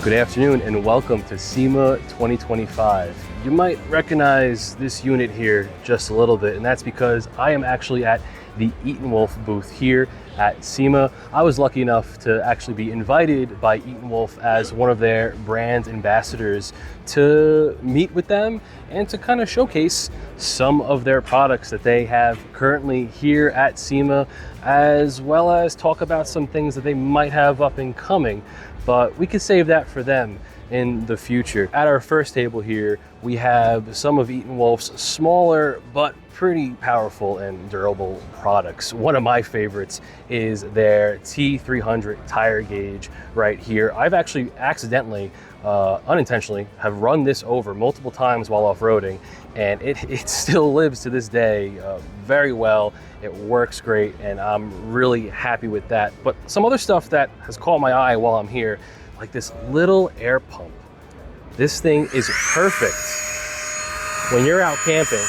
Good afternoon and welcome to SEMA 2025. You might recognize this unit here just a little bit, and that's because I am actually at the ETENWOLF booth here at SEMA. I was lucky enough to actually be invited by ETENWOLF as one of their brand ambassadors to meet with them and to kind of showcase some of their products that they have currently here at SEMA, as well as talk about some things that they might have up and coming. But we could save that for them in the future. At our first table here, we have some of ETENWOLF's smaller but pretty powerful and durable products. One of my favorites is their T300 tire gauge right here. I've actually accidentally, unintentionally, have run this over multiple times while off-roading, and it still lives to this day very well. It works great, and I'm really happy with that. But some other stuff that has caught my eye while I'm here, like this little air pump. This thing is perfect when you're out camping.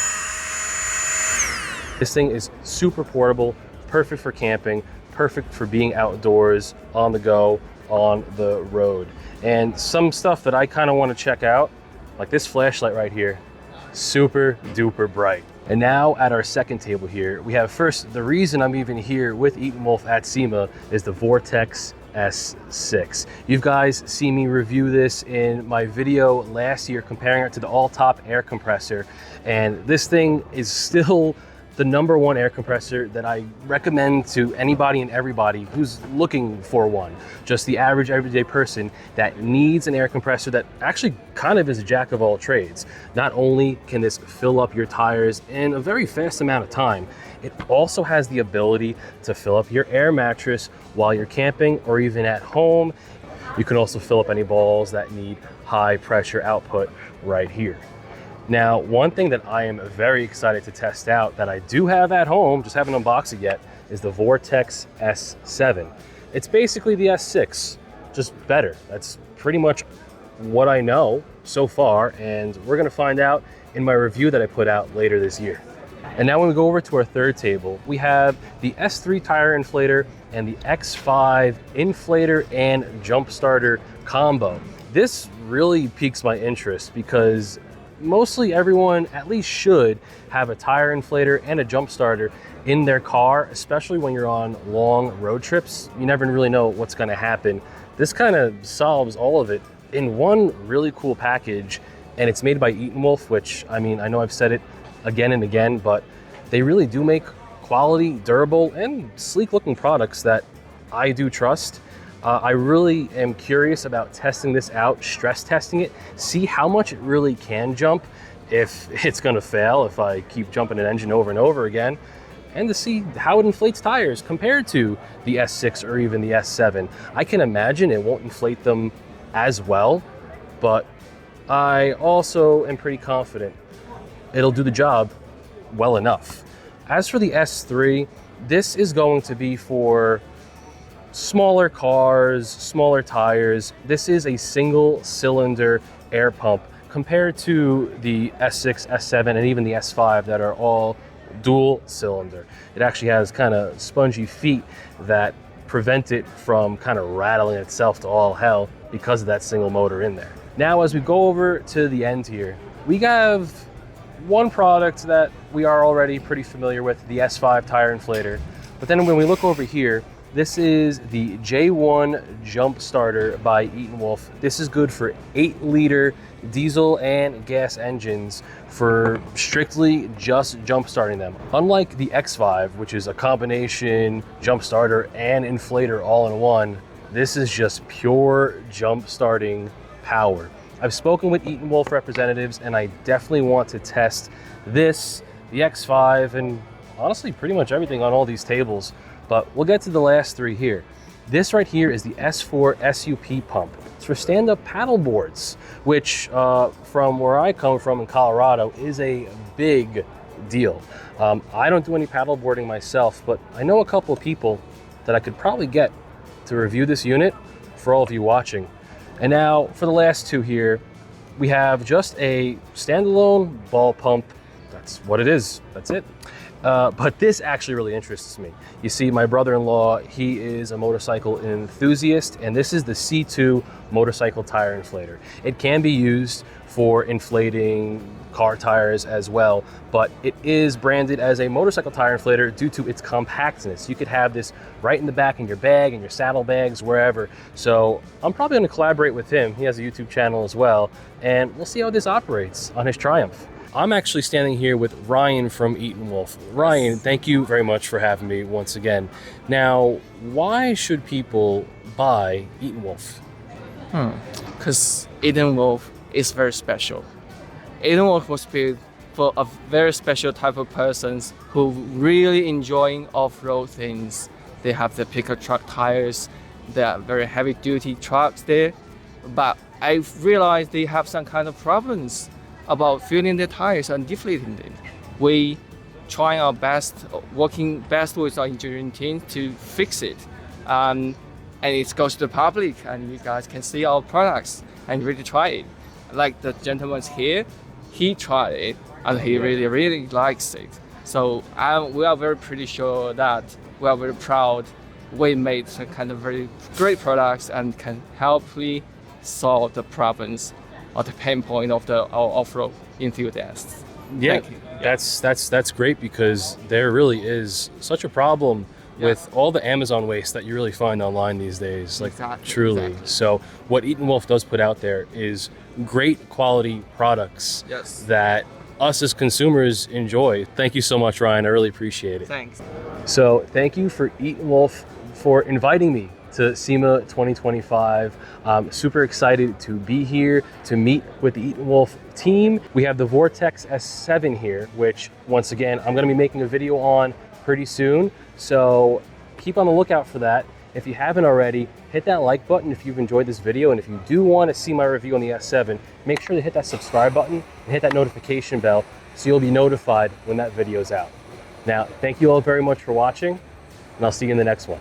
This thing is super portable, perfect for camping, perfect for being outdoors, on the go, on the road. And some stuff that I kind of want to check out, like this flashlight right here, super duper bright. And now at our second table here, we have first, the reason I'm even here with ETENWOLF at SEMA is the Vortex S6. You guys see me review this in my video last year comparing it to the all-top air compressor, and this thing is still the #1 air compressor that I recommend to anybody and everybody who's looking for one. Just the average everyday person that needs an air compressor that actually kind of is a jack of all trades. Not only can this fill up your tires in a very fast amount of time, it also has the ability to fill up your air mattress while you're camping or even at home. You can also fill up any balls that need high pressure output right here. Now, one thing that I am very excited to test out that I do have at home, just haven't unboxed it yet, is the Vortex S7. It's basically the S6, just better. That's pretty much what I know so far, and we're gonna find out in my review that I put out later this year. And now when we go over to our third table, we have the S3 tire inflator and the X5 inflator and jump starter combo. This really piques my interest because mostly everyone at least should have a tire inflator and a jump starter in their car, especially when you're on long road trips. You never really know what's gonna happen. This kind of solves all of it in one really cool package, and it's made by ETENWOLF, which, I mean, I know I've said it again and again, but they really do make quality, durable, and sleek looking products that I do trust. I really am curious about testing this out, stress testing it, see how much it really can jump, if it's gonna fail, if I keep jumping an engine over and over again, and to see how it inflates tires compared to the S6 or even the S7. I can imagine it won't inflate them as well, but I also am pretty confident it'll do the job well enough. As for the S3, this is going to be for smaller cars, smaller tires. This is a single cylinder air pump compared to the S6, S7, and even the S5 that are all dual cylinder. It actually has kind of spongy feet that prevent it from kind of rattling itself to all hell because of that single motor in there. Now, as we go over to the end here, we have one product that we are already pretty familiar with, the S5 tire inflator. But then when we look over here, this is the J1 jump starter by ETENWOLF. This is good for 8-liter diesel and gas engines for strictly just jump starting them. Unlike the X5, which is a combination jump starter and inflator all in one, this is just pure jump starting power. I've spoken with ETENWOLF representatives, and I definitely want to test this, the X5, and honestly pretty much everything on all these tables. But we'll get to the last three here. This right here is the S4 SUP pump. It's for stand-up paddle boards, which from where I come from in Colorado is a big deal. I don't do any paddle boarding myself, but I know a couple of people that I could probably get to review this unit for all of you watching. And now for the last two here, we have just a standalone ball pump. That's what it is, that's it. But this actually really interests me. You see, my brother-in-law, he is a motorcycle enthusiast, and this is the C2 motorcycle tire inflator. It can be used for inflating car tires as well, but it is branded as a motorcycle tire inflator due to its compactness. You could have this right in the back in your bag, in your saddlebags, wherever. So I'm probably gonna collaborate with him. He has a YouTube channel as well, and we'll see how this operates on his Triumph. I'm actually standing here with Ryan from ETENWOLF. Ryan, thank you very much for having me once again. Now, why should people buy ETENWOLF? Because ETENWOLF is very special. ETENWOLF was built for a very special type of persons who really enjoying off-road things. They have the pickup truck tires, they are very heavy duty trucks there, but I realized they have some kind of problems about filling the tires and deflating them. We trying our best, working best with our engineering team to fix it. And it goes to the public, and you guys can see our products and really try it. Like the gentleman here, he tried it and he really likes it. So we are very pretty sure that we are very proud we made some kind of very great products and can help solve the problems or the pain point of our off-road enthusiasts. Yeah, Thank you. That's great, because there really is such a problem with all the Amazon waste that you really find online these days, like truly. So what ETENWOLF does put out there is great quality products that us as consumers enjoy. Thank you so much, Ryan. I really appreciate it. Thanks. So thank you for ETENWOLF for inviting me to SEMA 2025. I'm super excited to be here to meet with the ETENWOLF team. We have the Vortex S7 here, which once again, I'm gonna be making a video on pretty soon. So keep on the lookout for that. If you haven't already, hit that like button if you've enjoyed this video. And if you do want to see my review on the S7, make sure to hit that subscribe button and hit that notification bell so you'll be notified when that video is out. Now, thank you all very much for watching, and I'll see you in the next one.